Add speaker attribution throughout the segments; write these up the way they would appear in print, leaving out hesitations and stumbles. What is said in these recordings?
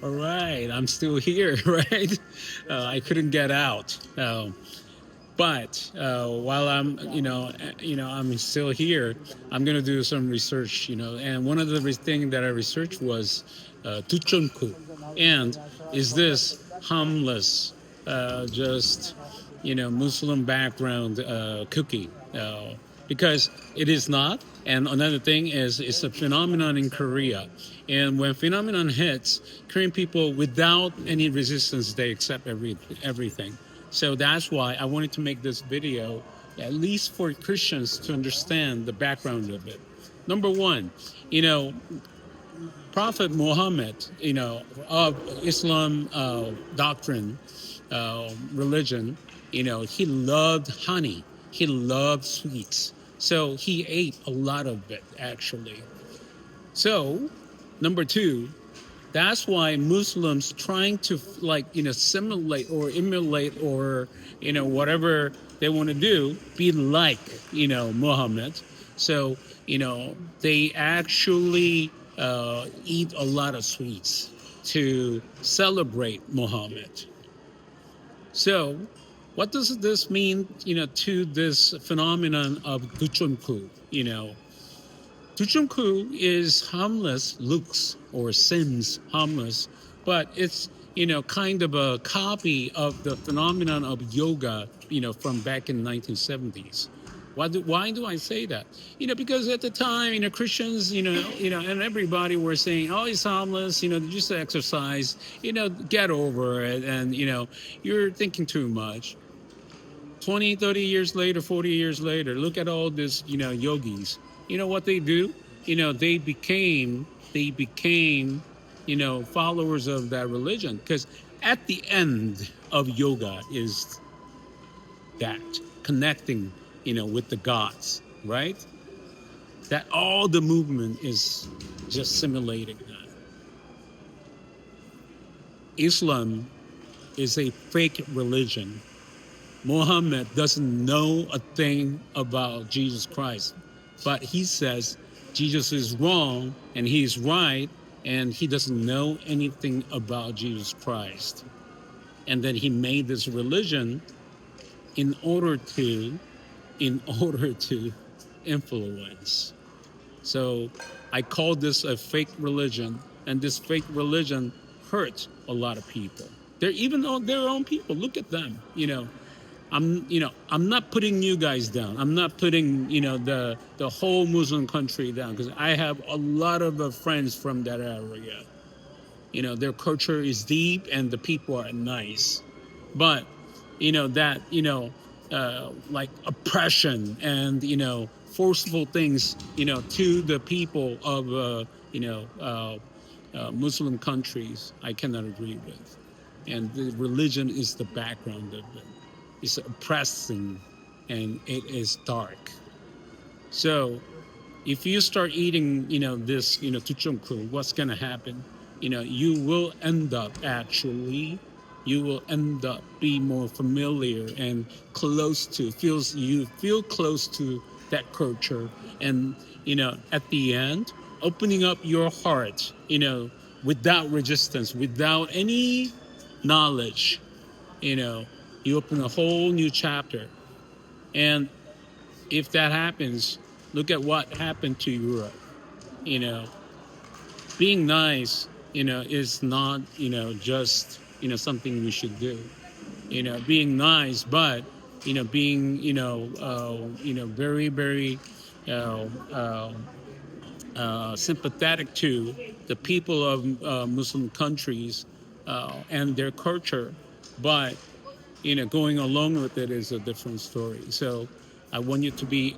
Speaker 1: All right, I'm still here, right? I couldn't get out. But while I'm still here, I'm gonna do some research, and one of the things that I researched was Duconku, and is this harmless, just Muslim background cookie? Because it is not. And another thing is, it's a phenomenon in Korea, and when phenomenon hits, Korean people without any resistance they accept everything. So that's why I wanted to make this video, at least for Christians to understand the background of it. Number one, you know, Prophet Muhammad, of Islam doctrine, religion, he loved honey. He loved sweets. So he ate a lot of it, actually. So, number two, that's why Muslims trying to simulate or emulate or whatever they want to do, be like Muhammad. So they actually eat a lot of sweets to celebrate Muhammad. So what does this mean to this phenomenon of Duchunku? Tuchunku is harmless, looks or seems harmless, but it's kind of a copy of the phenomenon of yoga, from back in the 1970s. Why do I say that? Because at the time, Christians, and everybody were saying, "Oh, it's harmless. Just exercise. Get over it." And you're thinking too much. 20, 30 years later, 40 years later, look at all this, yogis. You know what they do? They became, followers of that religion. Because at the end of yoga is that connecting, with the gods, right? That all the movement is just simulating that. Islam is a fake religion. Muhammad doesn't know a thing about Jesus Christ, but he says Jesus is wrong and he's right, and he doesn't know anything about Jesus Christ. And then he made this religion in order to influence. So I call this a fake religion, and this fake religion hurts a lot of people. They're even their own people. Look at them. I'm not putting you guys down. I'm not putting the whole Muslim country down, because I have a lot of friends from that area. Their culture is deep and the people are nice, but that like oppression and forceful things to the people of Muslim countries, I cannot agree with. And the religion is the background of it. It's oppressing and it is dark. So if you start eating, this, tuchunku, what's going to happen? You will end up be more familiar and you feel close to that culture. And, at the end, opening up your heart, without resistance, without any knowledge, you open a whole new chapter. And if that happens, look at what happened to Europe. You know, being nice, is not, just, something we should do. Being nice, but, being, very, very uh, uh, sympathetic to the people of Muslim countries and their culture, but going along with it is a different story. So I want you to be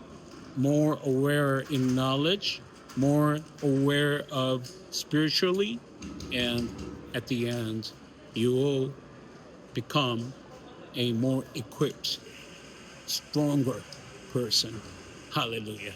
Speaker 1: more aware in knowledge, more aware of spiritually, and at the end, you will become a more equipped, stronger person. Hallelujah.